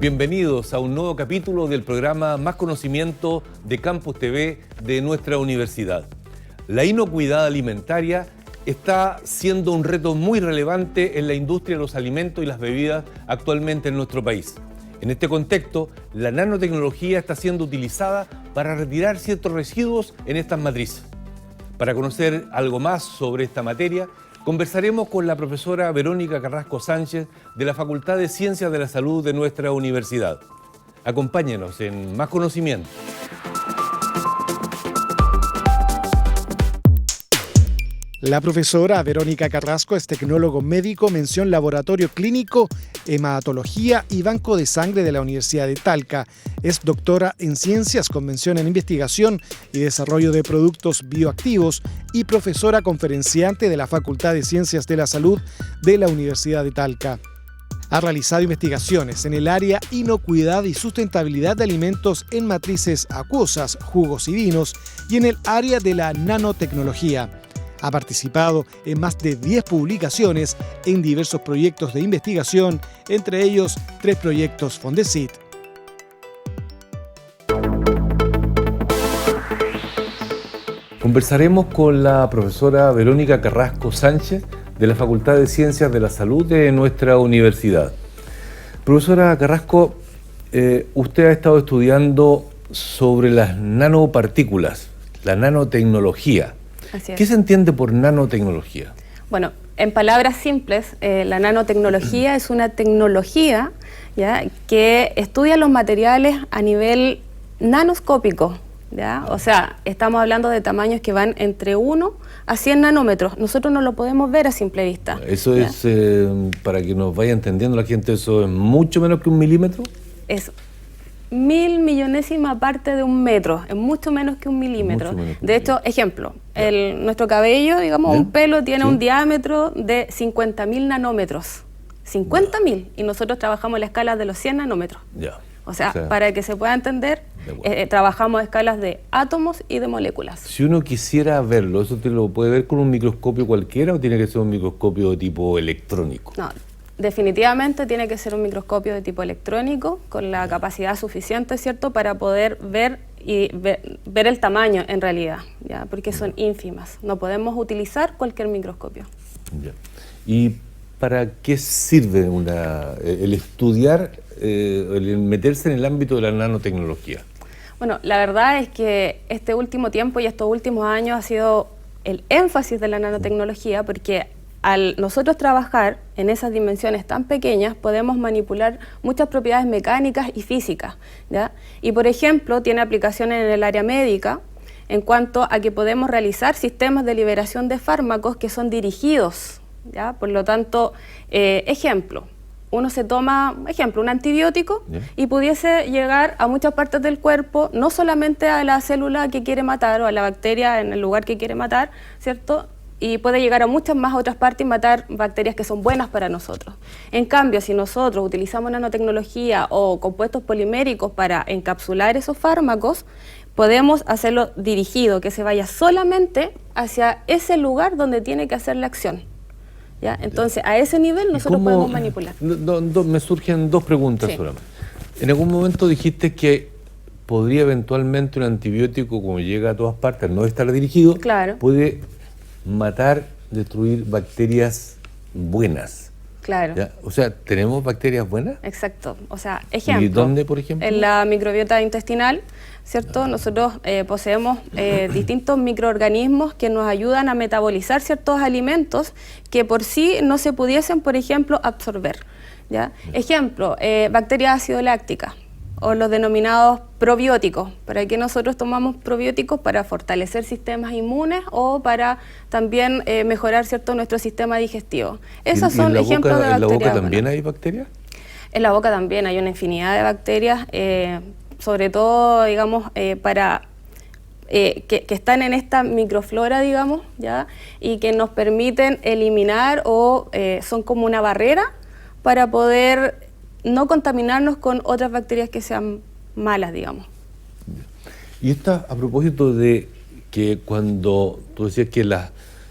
Bienvenidos a un nuevo capítulo del programa Más Conocimiento de Campus TV de nuestra universidad. La inocuidad alimentaria está siendo un reto muy relevante en la industria de los alimentos y las bebidas actualmente en nuestro país. En este contexto, la nanotecnología está siendo utilizada para retirar ciertos residuos en estas matrices. Para conocer algo más sobre esta materia, conversaremos con la profesora Verónica Carrasco Sánchez de la Facultad de Ciencias de la Salud de nuestra universidad. Acompáñenos en Más Conocimiento. La profesora Verónica Carrasco es tecnólogo médico, mención laboratorio clínico, hematología y banco de sangre de la Universidad de Talca. Es doctora en ciencias con mención en investigación y desarrollo de productos bioactivos y profesora conferenciante de la Facultad de Ciencias de la Salud de la Universidad de Talca. Ha realizado investigaciones en el área inocuidad y sustentabilidad de alimentos en matrices acuosas, jugos y vinos y en el área de la nanotecnología. Ha participado en más de 10 publicaciones en diversos proyectos de investigación, entre ellos 3 proyectos Fondesit. Conversaremos con la profesora Verónica Carrasco Sánchez de la Facultad de Ciencias de la Salud de nuestra universidad. Profesora Carrasco, usted ha estado estudiando sobre las nanopartículas, la nanotecnología. Así es. ¿Qué se entiende por nanotecnología? Bueno, en palabras simples, la nanotecnología es una tecnología, ¿ya?, que estudia los materiales a nivel nanoscópico, ¿ya? O sea, estamos hablando de tamaños que van entre 1 a 100 nanómetros. Nosotros no lo podemos ver a simple vista. Eso, ¿ya?, es, para que nos vaya entendiendo la gente, ¿eso es mucho menos que 1 milímetro? Es 1000 millonésima parte de 1 metro, es mucho menos que 1 milímetro. De hecho, ejemplo, nuestro cabello, digamos, un pelo tiene un diámetro de 50.000 nanómetros. 50.000, y nosotros trabajamos en la escala de los 100 nanómetros. O sea, para que se pueda entender, trabajamos a escalas de átomos y de moléculas. Si uno quisiera verlo, ¿eso te lo puede ver con un microscopio cualquiera o tiene que ser un microscopio de tipo electrónico? No. Definitivamente tiene que ser un microscopio de tipo electrónico con la capacidad suficiente, ¿cierto?, para poder ver el tamaño en realidad, ¿ya?, porque son ínfimas. No podemos utilizar cualquier microscopio. Ya. ¿Y para qué sirve el estudiar, el meterse en el ámbito de la nanotecnología? Bueno, la verdad es que este último tiempo y estos últimos años ha sido el énfasis de la nanotecnología, porque al nosotros trabajar en esas dimensiones tan pequeñas, podemos manipular muchas propiedades mecánicas y físicas, ¿ya? Y, por ejemplo, tiene aplicaciones en el área médica en cuanto a que podemos realizar sistemas de liberación de fármacos que son dirigidos, ¿ya? Por lo tanto, ejemplo, uno se toma, un antibiótico y pudiese llegar a muchas partes del cuerpo, no solamente a la célula que quiere matar o a la bacteria en el lugar que quiere matar, ¿cierto?, y puede llegar a muchas más otras partes y matar bacterias que son buenas para nosotros. En cambio, si nosotros utilizamos nanotecnología o compuestos poliméricos para encapsular esos fármacos, podemos hacerlo dirigido, que se vaya solamente hacia ese lugar donde tiene que hacer la acción, ¿ya? Entonces, a ese nivel nosotros podemos manipular. Me surgen 2 preguntas solamente. En algún momento dijiste que podría eventualmente un antibiótico, como llega a todas partes, al no estar dirigido, puede matar, destruir bacterias buenas. Claro. ¿Ya? O sea, ¿tenemos bacterias buenas? Exacto. O sea, ejemplo. ¿Y dónde, por ejemplo? En la microbiota intestinal, ¿cierto? Nosotros poseemos distintos microorganismos que nos ayudan a metabolizar ciertos alimentos que por sí no se pudiesen, por ejemplo, absorber, ¿ya? Ejemplo, bacterias ácido lácticas o los denominados probióticos. ¿Para qué nosotros tomamos probióticos? Para fortalecer sistemas inmunes o para también mejorar, ¿cierto?, nuestro sistema digestivo. Esos son ejemplos de bacterias. ¿En la boca también hay bacterias? En la boca también hay una infinidad de bacterias, sobre todo, digamos, que están en esta microflora, digamos, ¿ya?, y que nos permiten eliminar o son como una barrera para poder no contaminarnos con otras bacterias que sean malas, digamos. Y esta, a propósito de que cuando tú decías que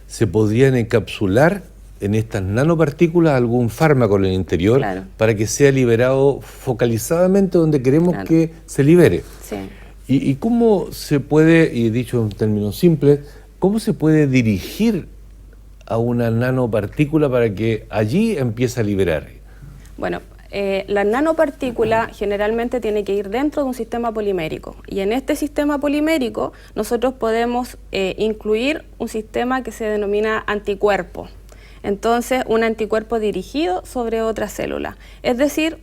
se podrían encapsular en estas nanopartículas algún fármaco en el interior, claro, para que sea liberado focalizadamente donde queremos, claro, que se libere. Sí. ¿Y cómo se puede, y dicho en términos simples, cómo se puede dirigir a una nanopartícula para que allí empiece a liberar? Bueno, la nanopartícula generalmente tiene que ir dentro de un sistema polimérico, y en este sistema polimérico nosotros podemos incluir un sistema que se denomina anticuerpo. Entonces, un anticuerpo dirigido sobre otra célula. Es decir,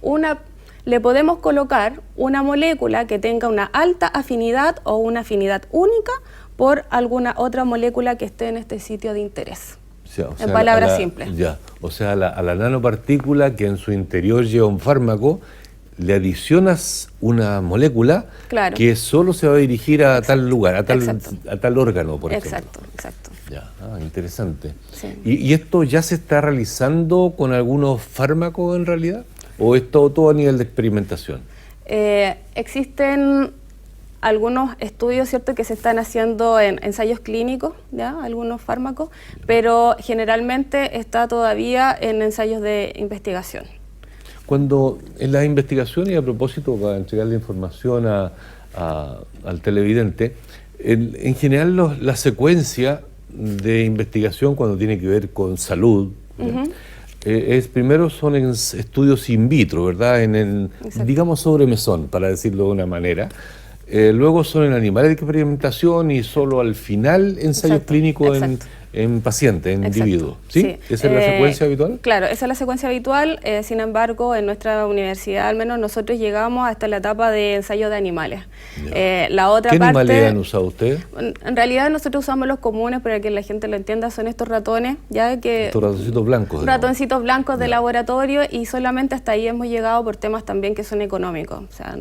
le podemos colocar una molécula que tenga una alta afinidad o una afinidad única por alguna otra molécula que esté en este sitio de interés. O sea, en palabras simples. Ya, o sea, a la nanopartícula que en su interior lleva un fármaco, le adicionas una molécula, claro, que solo se va a dirigir a tal lugar, a tal órgano, por ejemplo. Exacto. Ya, interesante. Sí. ¿Y esto ya se está realizando con algunos fármacos en realidad? ¿O es todo a nivel de experimentación? Existen algunos estudios, ¿cierto?, que se están haciendo en ensayos clínicos, ¿ya?, algunos fármacos, pero generalmente está todavía en ensayos de investigación. Cuando en las investigaciones, y a propósito, para entregarle información al televidente, en general la secuencia de investigación cuando tiene que ver con salud, primero son en estudios in vitro, ¿verdad? Digamos sobre mesón, para decirlo de una manera. Luego son en animales de experimentación y solo al final ensayos clínicos en pacientes, en individuos. ¿Sí? Sí. ¿Esa es la secuencia habitual? Claro, esa es la secuencia habitual. Sin embargo, en nuestra universidad, al menos, nosotros llegamos hasta la etapa de ensayo de animales. La otra ¿Qué parte, animales han usado ustedes? En realidad, nosotros usamos los comunes, para que la gente lo entienda, son estos ratones, ya que... Estos ratoncitos blancos. Ratoncitos blancos de laboratorio, y solamente hasta ahí hemos llegado por temas también que son económicos. O sea,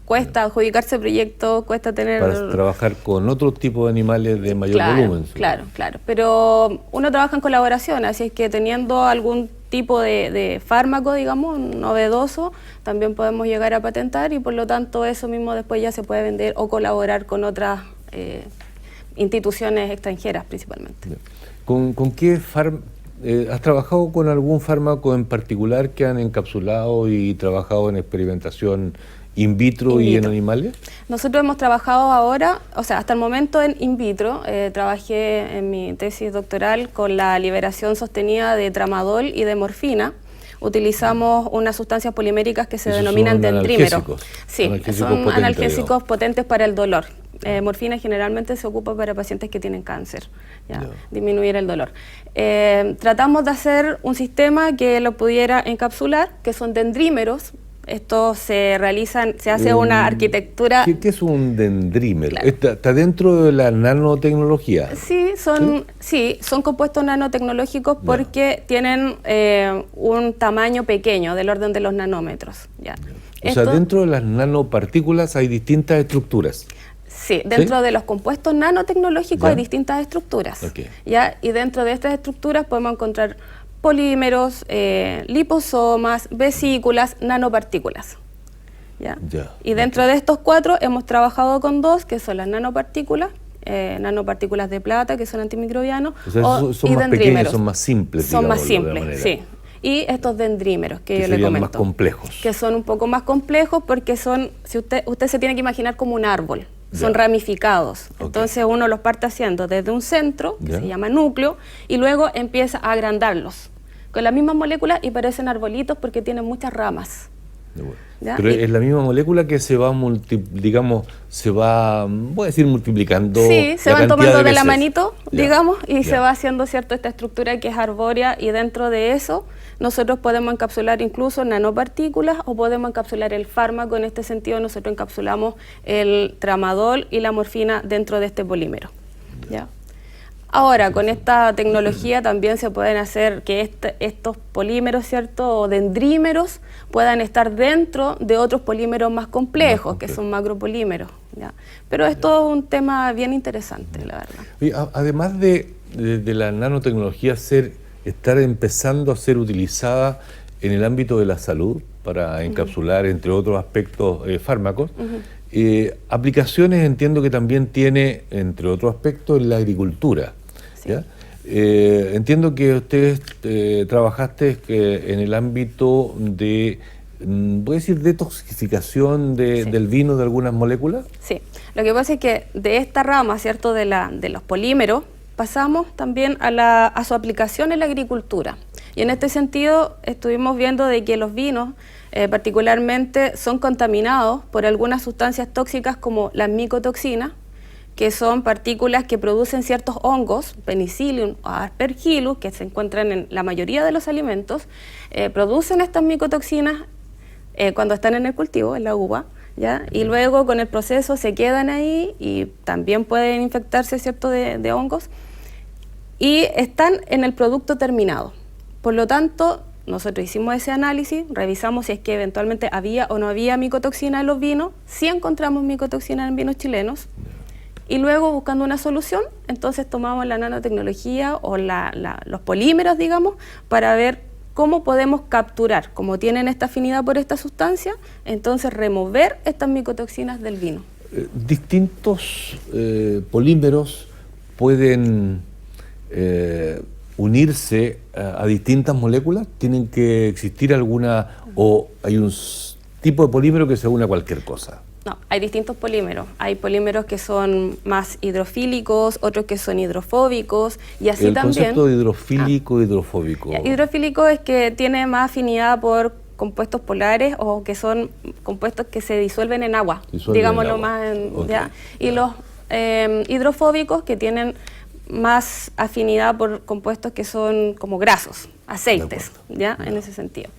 cuesta adjudicarse proyectos, cuesta tener... Para trabajar con otro tipo de animales de mayor volumen. Claro. Pero uno trabaja en colaboración, así es que teniendo algún tipo de fármaco, digamos, novedoso, también podemos llegar a patentar, y por lo tanto eso mismo después ya se puede vender o colaborar con otras instituciones extranjeras principalmente. ¿Con qué has trabajado con algún fármaco en particular que han encapsulado y trabajado en experimentación in vitro y en animales? Nosotros hemos trabajado ahora, o sea, hasta el momento en in vitro. Trabajé en mi tesis doctoral con la liberación sostenida de tramadol y de morfina. Utilizamos unas sustancias poliméricas que se denominan dendrímeros. Sí, son analgésicos potentes para el dolor. Morfina generalmente se ocupa para pacientes que tienen cáncer, disminuir el dolor. Tratamos de hacer un sistema que lo pudiera encapsular, que son dendrímeros. Esto se hace una arquitectura... ¿Qué es un dendrímero? Claro. ¿Está dentro de la nanotecnología? Sí, son compuestos nanotecnológicos porque tienen un tamaño pequeño, del orden de los nanómetros. O sea, dentro de las nanopartículas hay distintas estructuras. Sí, dentro de los compuestos nanotecnológicos hay distintas estructuras. Y dentro de estas estructuras podemos encontrar polímeros, liposomas, vesículas, nanopartículas. Y dentro de estos 4 hemos trabajado con 2, que son las nanopartículas de plata, que son antimicrobianos, o sea, son más pequeños, son más simples. Son más simples, sí. Y estos dendrímeros que yo le comento, más complejos. Que son un poco más complejos porque son, si usted se tiene que imaginar como un árbol. Son ramificados. Entonces uno los parte haciendo desde un centro, que se llama núcleo, y luego empieza a agrandarlos con las mismas moléculas, y parecen arbolitos porque tienen muchas ramas. Pero es la misma molécula que se va, voy a decir, multiplicando. Sí, se van tomando de la manito, digamos, y se va haciendo, ¿cierto?, esta estructura que es arbórea, y dentro de eso nosotros podemos encapsular incluso nanopartículas, o podemos encapsular el fármaco. En este sentido, nosotros encapsulamos el tramadol y la morfina dentro de este polímero. Ahora, con esta tecnología también se pueden hacer que estos polímeros, ¿cierto?, o dendrímeros, puedan estar dentro de otros polímeros más complejos, que son macropolímeros. Pero es todo un tema bien interesante, la verdad. Oye, además de la nanotecnología estar empezando a ser utilizada en el ámbito de la salud para encapsular, entre otros aspectos, fármacos, aplicaciones entiendo que también tiene, entre otros aspectos, en la agricultura. Entiendo que ustedes trabajaste en el ámbito de, ¿puedo decir, detoxificación del vino de algunas moléculas? Sí, lo que pasa es que de esta rama, ¿cierto?, de los polímeros, pasamos también a su aplicación en la agricultura. Y en este sentido estuvimos viendo de que los vinos particularmente son contaminados por algunas sustancias tóxicas como las micotoxinas, que son partículas que producen ciertos hongos, Penicillium o Aspergillus, que se encuentran en la mayoría de los alimentos, producen estas micotoxinas cuando están en el cultivo, en la uva, ¿ya? Y luego con el proceso se quedan ahí y también pueden infectarse, ¿cierto?, de hongos, y están en el producto terminado. Por lo tanto, nosotros hicimos ese análisis, revisamos si es que eventualmente había o no había micotoxina en los vinos, sí encontramos micotoxina en vinos chilenos, y luego buscando una solución, entonces tomamos la nanotecnología o los polímeros, digamos, para ver cómo podemos capturar, como tienen esta afinidad por esta sustancia, entonces remover estas micotoxinas del vino. Distintos polímeros pueden unirse a distintas moléculas. ¿Tienen que existir alguna, o hay un tipo de polímero que se une a cualquier cosa? No, hay distintos polímeros. Hay polímeros que son más hidrofílicos, otros que son hidrofóbicos, y así también. El concepto de hidrofílico, hidrofóbico. Hidrofílico es que tiene más afinidad por compuestos polares o que son compuestos que se disuelven en agua, digámoslo más. Okay. ¿Ya? Y los hidrofóbicos que tienen más afinidad por compuestos que son como grasos, aceites, ¿ya? En ese sentido.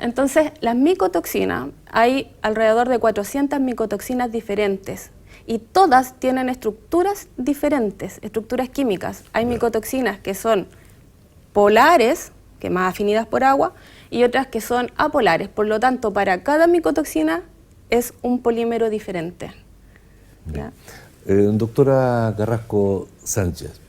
Entonces, las micotoxinas, hay alrededor de 400 micotoxinas diferentes y todas tienen estructuras diferentes, estructuras químicas. Hay micotoxinas que son polares, que más afinidas por agua, y otras que son apolares. Por lo tanto, para cada micotoxina es un polímero diferente. Doctora Carrasco Sánchez,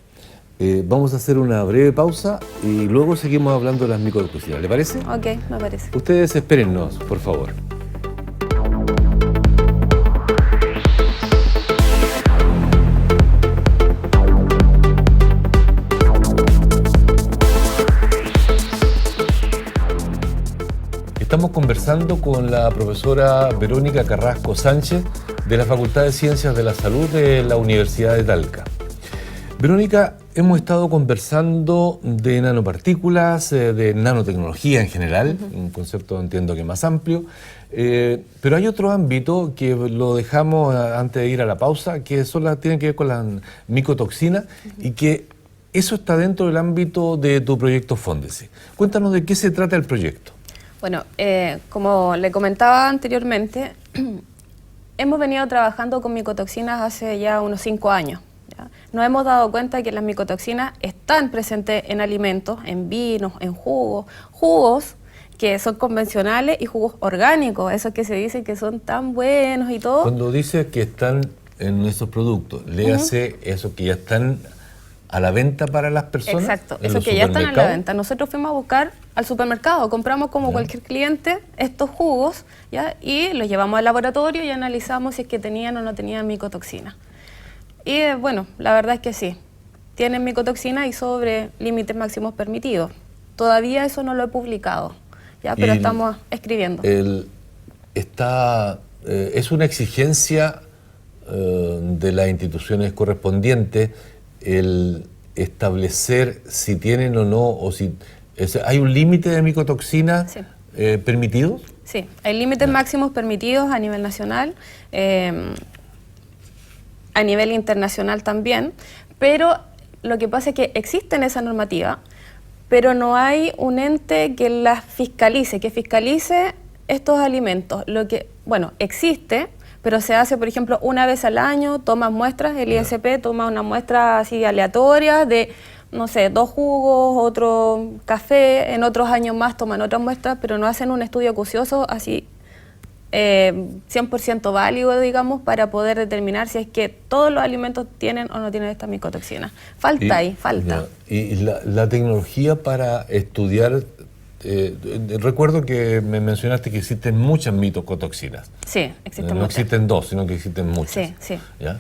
vamos a hacer una breve pausa y luego seguimos hablando de las micotoxinas. ¿Le parece? Ok, me parece. Ustedes espérennos, por favor. Estamos conversando con la profesora Verónica Carrasco Sánchez de la Facultad de Ciencias de la Salud de la Universidad de Talca. Verónica, hemos estado conversando de nanopartículas, de nanotecnología en general, un concepto entiendo que más amplio, pero hay otro ámbito que lo dejamos antes de ir a la pausa, que tienen que ver con las micotoxinas y que eso está dentro del ámbito de tu proyecto Fóndese. Cuéntanos de qué se trata el proyecto. Bueno, como le comentaba anteriormente, hemos venido trabajando con micotoxinas hace ya unos 5 años. ¿Ya? Nos hemos dado cuenta que las micotoxinas están presentes en alimentos, en vinos, en jugos que son convencionales y jugos orgánicos, esos que se dicen que son tan buenos y todo. Cuando dices que están en nuestros productos, léase esos que ya están a la venta para las personas. Exacto, esos que ya están a la venta. Nosotros fuimos a buscar al supermercado, compramos como cualquier cliente estos jugos, ¿ya? Y los llevamos al laboratorio y analizamos si es que tenían o no tenían micotoxina. Y bueno, la verdad es que sí, tienen micotoxina y sobre límites máximos permitidos. Todavía eso no lo he publicado, ¿ya? Pero estamos escribiendo. Es una exigencia de las instituciones correspondientes el establecer si tienen o no, o si ¿hay un límite de micotoxina permitido? Sí, hay límites máximos permitidos a nivel nacional, a nivel internacional también, pero lo que pasa es que existe esa normativa, pero no hay un ente que las fiscalice, estos alimentos. Bueno, existe, pero se hace, por ejemplo, una vez al año, toman muestras, el ISP toma una muestra así aleatoria de, no sé, 2 jugos, otro café, en otros años más toman otras muestras, pero no hacen un estudio acucioso así 100% válido, digamos, para poder determinar si es que todos los alimentos tienen o no tienen esta micotoxina. Falta. Y la tecnología para estudiar, recuerdo que me mencionaste que existen muchas micotoxinas. Sí, existen muchas. No existen 2, sino que existen muchas. Sí. ¿Ya?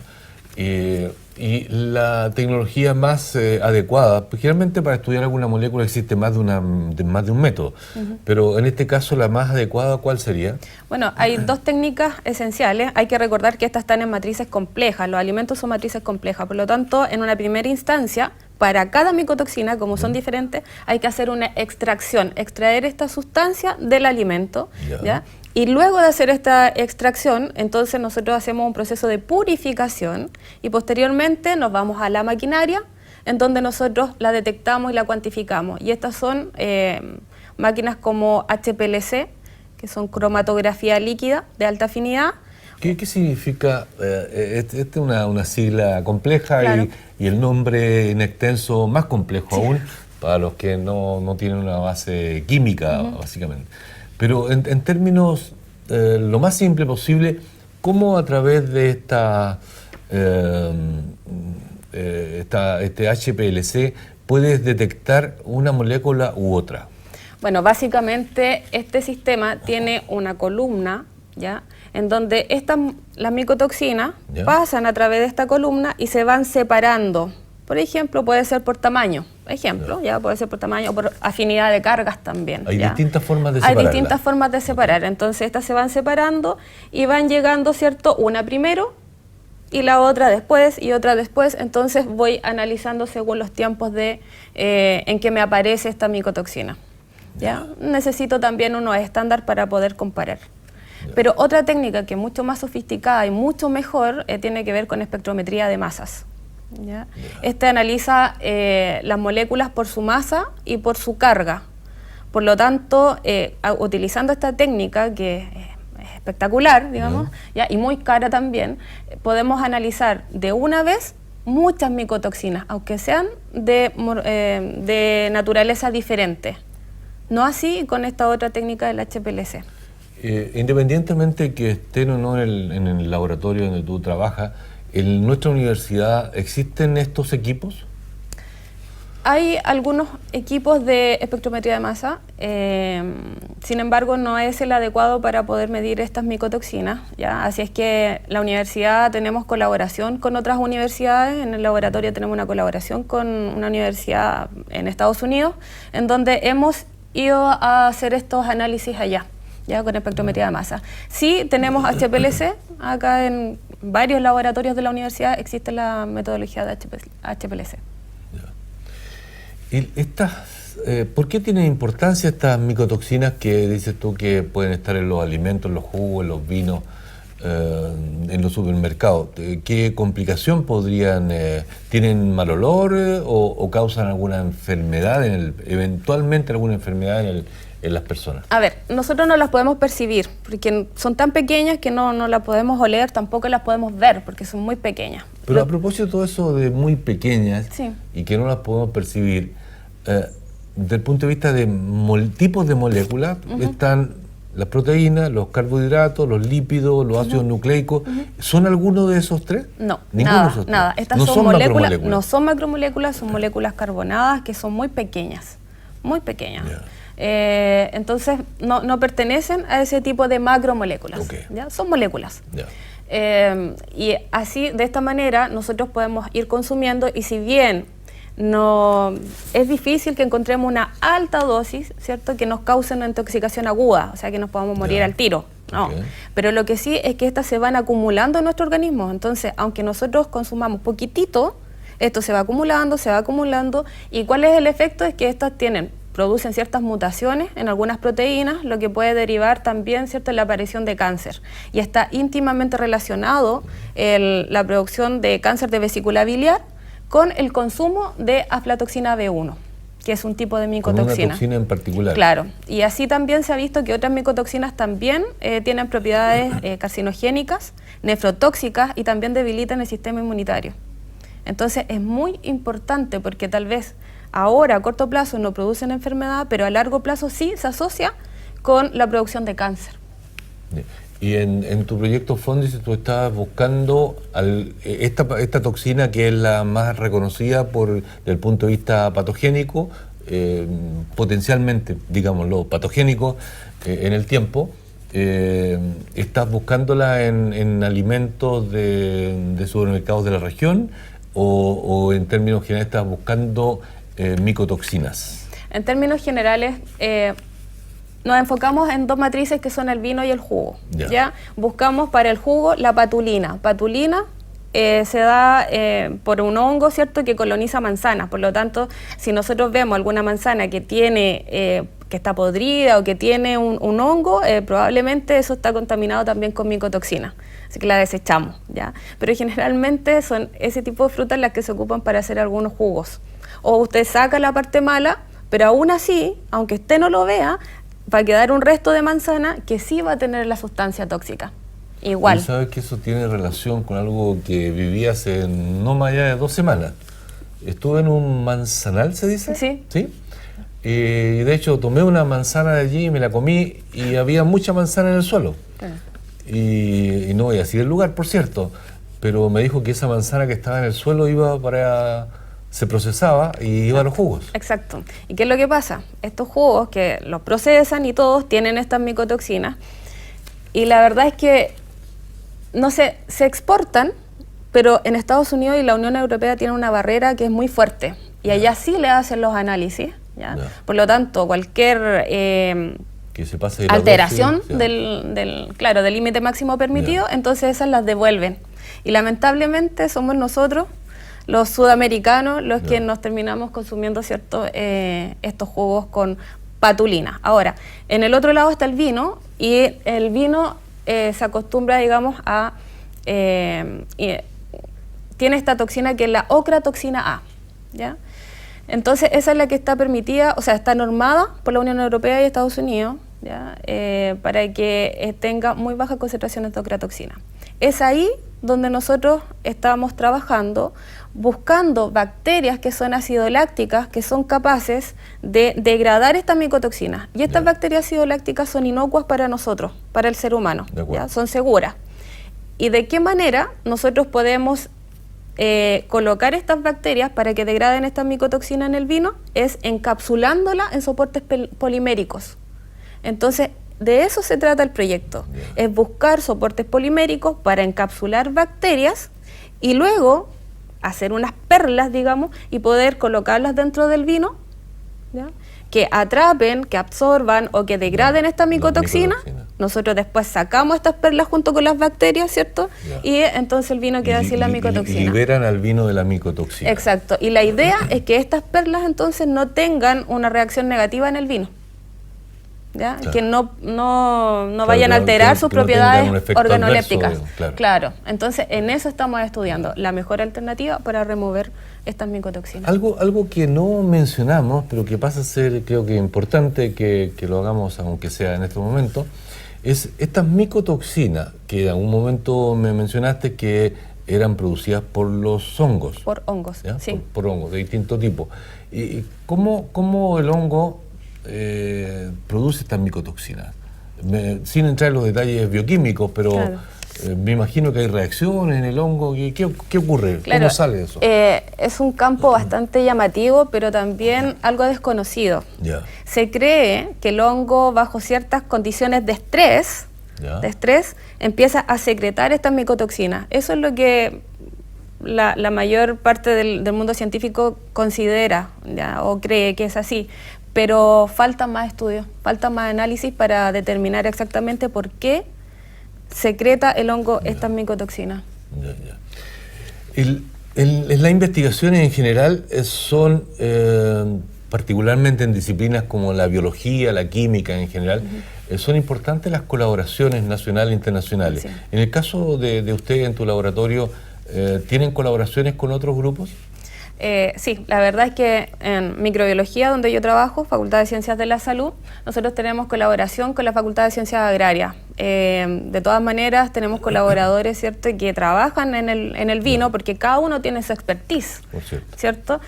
Y la tecnología más adecuada, pues, generalmente para estudiar alguna molécula existe más de un método, pero en este caso la más adecuada, ¿cuál sería? Bueno, hay dos técnicas esenciales. Hay que recordar que estas están en matrices complejas, los alimentos son matrices complejas, por lo tanto, en una primera instancia, para cada micotoxina, como son diferentes, hay que hacer una extracción, extraer esta sustancia del alimento, ¿ya? Y luego de hacer esta extracción, entonces nosotros hacemos un proceso de purificación y posteriormente nos vamos a la maquinaria en donde nosotros la detectamos y la cuantificamos. Y estas son máquinas como HPLC, que son cromatografía líquida de alta afinidad. ¿Qué significa? Esta es una sigla compleja, claro, y el nombre en extenso más complejo aún para los que no tienen una base química, básicamente. Pero en términos lo más simple posible, ¿cómo a través de este HPLC puedes detectar una molécula u otra? Bueno, básicamente este sistema tiene una columna, ¿ya?, en donde las micotoxinas pasan a través de esta columna y se van separando. Por ejemplo, puede ser por tamaño, puede ser por tamaño o por afinidad de cargas también. Hay distintas formas de separarla. Hay distintas formas de separar, entonces estas se van separando y van llegando, ¿cierto?, una primero y la otra después y otra después, entonces voy analizando según los tiempos en que me aparece esta micotoxina. ¿Ya? Necesito también unos estándar para poder comparar. Pero otra técnica que es mucho más sofisticada y mucho mejor tiene que ver con espectrometría de masas. ¿Ya? Este analiza las moléculas por su masa y por su carga. Por lo tanto, utilizando esta técnica que es espectacular, digamos, ¿ya?, y muy cara también, podemos analizar de una vez muchas micotoxinas, aunque sean de naturaleza diferente. No así con esta otra técnica del HPLC. Independientemente que estén o no en el laboratorio donde tú trabajas, ¿en nuestra universidad existen estos equipos? Hay algunos equipos de espectrometría de masa, sin embargo no es el adecuado para poder medir estas micotoxinas, ¿ya? Así es que la universidad tenemos colaboración con otras universidades. En el laboratorio tenemos una colaboración con una universidad en Estados Unidos, en donde hemos ido a hacer estos análisis allá, ya con espectrometría de masa. Sí tenemos HPLC, acá en varios laboratorios de la universidad existe la metodología de HPLC. ¿Y por qué tienen importancia estas micotoxinas que dices tú que pueden estar en los alimentos, en los jugos, en los vinos, en los supermercados? ¿Qué complicación podrían? ¿Tienen mal olor o causan alguna enfermedad, eventualmente alguna enfermedad en las personas? A ver, nosotros no las podemos percibir porque son tan pequeñas que no las podemos oler, tampoco las podemos ver porque son muy pequeñas. Pero a propósito de todo eso de muy pequeñas y que no las podemos percibir, desde el punto de vista de tipos de moléculas, están las proteínas, los carbohidratos, los lípidos, los ácidos nucleicos. ¿Son algunos de esos tres? No, ninguno de esos tres. Nada. Estas no son macromoléculas. No son macromoléculas, son moléculas carbonadas que son muy pequeñas, muy pequeñas. Entonces no pertenecen a ese tipo de macromoléculas, ¿ya? Son moléculas. Y así, de esta manera, nosotros podemos ir consumiendo, y si bien no es difícil que encontremos una alta dosis, ¿cierto?, que nos cause una intoxicación aguda, o sea, que nos podamos morir al tiro, no. Pero lo que sí es que estas se van acumulando en nuestro organismo, entonces, aunque nosotros consumamos poquitito, esto se va acumulando, y ¿cuál es el efecto? Es que estas producen ciertas mutaciones en algunas proteínas, lo que puede derivar también, ¿cierto?, en la aparición de cáncer. Y está íntimamente relacionado la producción de cáncer de vesícula biliar con el consumo de aflatoxina B1, que es un tipo de micotoxina. Con una toxina en particular. Claro, y así también se ha visto que otras micotoxinas también tienen propiedades carcinogénicas, nefrotóxicas y también debilitan el sistema inmunitario. Entonces es muy importante porque tal vez ahora a corto plazo no producen enfermedad, pero a largo plazo sí se asocia con la producción de cáncer. Y en tu proyecto Fondis tú estabas buscando esta toxina que es la más reconocida desde el punto de vista patogénico, potencialmente, digámoslo, patogénico en el tiempo, ¿estás buscándola en alimentos de supermercados de la región o en términos generales estás buscando micotoxinas? En términos generales, nos enfocamos en dos matrices que son el vino y el jugo. ¿Ya? Buscamos para el jugo la patulina. Patulina se da por un hongo, ¿cierto?, que coloniza manzanas. Por lo tanto, si nosotros vemos alguna manzana que tiene que está podrida o que tiene un hongo, probablemente eso está contaminado también con micotoxina. Así que la desechamos, ¿ya? Pero generalmente son ese tipo de frutas las que se ocupan para hacer algunos jugos. O usted saca la parte mala, pero aún así, aunque usted no lo vea, va a quedar un resto de manzana que sí va a tener la sustancia tóxica. Igual. ¿Y sabes que eso tiene relación con algo que viví hace no más allá de 2 semanas? Estuve en un manzanal, ¿se dice? Sí. ¿Sí? Y de hecho tomé una manzana de allí y me la comí y había mucha manzana en el suelo. Y no voy a decir el lugar, por cierto, pero me dijo que esa manzana que estaba en el suelo se procesaba y iba a los jugos. Exacto. ¿Y qué es lo que pasa? Estos jugos que los procesan y todos tienen estas micotoxinas y la verdad es que no se exportan, pero en Estados Unidos y la Unión Europea tienen una barrera que es muy fuerte y allá sí le hacen los análisis. ¿Ya? Por lo tanto, cualquier que se pase de alteración dosis, del límite máximo permitido, entonces esas las devuelven. Y lamentablemente somos nosotros, los sudamericanos, los que nos terminamos consumiendo estos jugos con patulina. Ahora, en el otro lado está el vino, y el vino se acostumbra, digamos, tiene esta toxina que es la ocratoxina A, ¿ya? Entonces esa es la que está permitida, o sea, está normada por la Unión Europea y Estados Unidos, ¿ya? Para que tenga muy bajas concentraciones de ocratoxina. Es ahí donde nosotros estamos trabajando, buscando bacterias que son acidolácticas, que son capaces de degradar estas micotoxinas. Y estas bacterias acidolácticas son inocuas para nosotros, para el ser humano, ¿ya? Son seguras. ¿Y de qué manera nosotros podemos colocar estas bacterias para que degraden esta micotoxina en el vino? Es encapsulándola en soportes poliméricos. Entonces, de eso se trata el proyecto. Es buscar soportes poliméricos para encapsular bacterias y luego hacer unas perlas, digamos, y poder colocarlas dentro del vino, ¿ya? Que atrapen, que absorban o que degraden esta micotoxina. Nosotros después sacamos estas perlas junto con las bacterias, ¿cierto? Y entonces el vino queda sin la micotoxina. Y liberan al vino de la micotoxina. Exacto. Y la idea es que estas perlas entonces no tengan una reacción negativa en el vino, ¿ya? Claro. Que no vayan a alterar sus propiedades organolépticas. Claro. Entonces en eso estamos estudiando la mejor alternativa para remover estas micotoxinas. Algo que no mencionamos, pero que pasa a ser, creo que importante que lo hagamos, aunque sea en este momento, es estas micotoxinas que en algún momento me mencionaste que eran producidas por los hongos. Por hongos, ¿ya? Sí. Por hongos de distinto tipo. ¿Y cómo el hongo produce estas micotoxinas? Sin entrar en los detalles bioquímicos, pero claro, me imagino que hay reacciones en el hongo. ¿Qué ocurre? Claro, ¿cómo sale eso? Es un campo bastante llamativo, pero también algo desconocido. Se cree que el hongo, bajo ciertas condiciones de estrés, empieza a secretar estas micotoxinas. Eso es lo que la mayor parte del mundo científico considera, ¿ya? O cree que es así. Pero faltan más estudios, falta más análisis para determinar exactamente por qué secreta el hongo estas micotoxinas. Las investigaciones en general son, particularmente en disciplinas como la biología, la química en general, son importantes las colaboraciones nacionales e internacionales. Sí. En el caso de usted en tu laboratorio, ¿tienen colaboraciones con otros grupos? Sí, la verdad es que en microbiología, donde yo trabajo, Facultad de Ciencias de la Salud, nosotros tenemos colaboración con la Facultad de Ciencias Agrarias. De todas maneras, tenemos colaboradores, ¿cierto?, que trabajan en el vino, porque cada uno tiene su expertise, ¿cierto?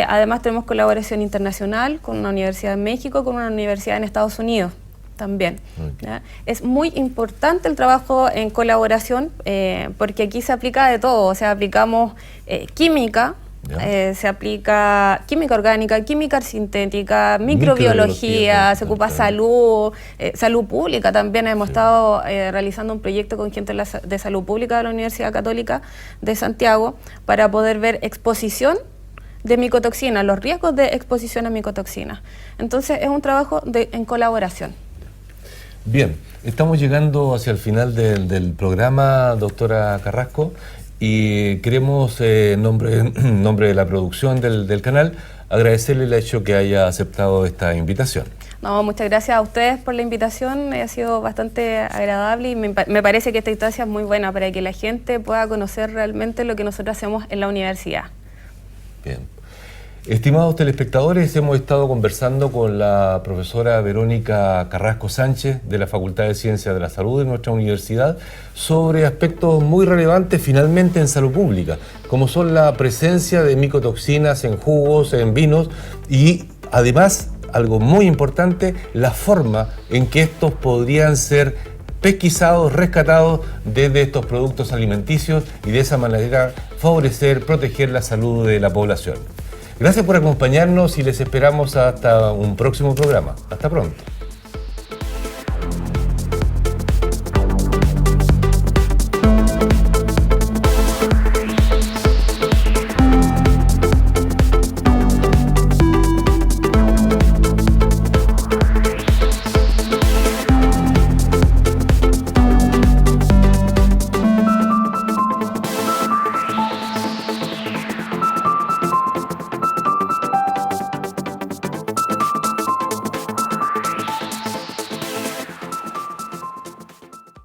Además, tenemos colaboración internacional con una universidad en México, con una universidad en Estados Unidos también. ¿Ya? Es muy importante el trabajo en colaboración, porque aquí se aplica de todo, o sea, aplicamos química, Se aplica química orgánica, química sintética, microbiología, se ocupa salud, salud pública también. Hemos estado realizando un proyecto con gente de salud pública de la Universidad Católica de Santiago para poder ver exposición de micotoxinas, los riesgos de exposición a micotoxinas. Entonces es un trabajo en colaboración. Bien, estamos llegando hacia el final del programa, doctora Carrasco, y queremos, en nombre de la producción del canal, agradecerle el hecho que haya aceptado esta invitación. No, muchas gracias a ustedes por la invitación, ha sido bastante agradable y me parece que esta instancia es muy buena para que la gente pueda conocer realmente lo que nosotros hacemos en la universidad. Bien. Estimados telespectadores, hemos estado conversando con la profesora Verónica Carrasco Sánchez de la Facultad de Ciencias de la Salud de nuestra universidad sobre aspectos muy relevantes finalmente en salud pública, como son la presencia de micotoxinas en jugos, en vinos y además, algo muy importante, la forma en que estos podrían ser pesquisados, rescatados desde estos productos alimenticios y de esa manera favorecer, proteger la salud de la población. Gracias por acompañarnos y les esperamos hasta un próximo programa. Hasta pronto.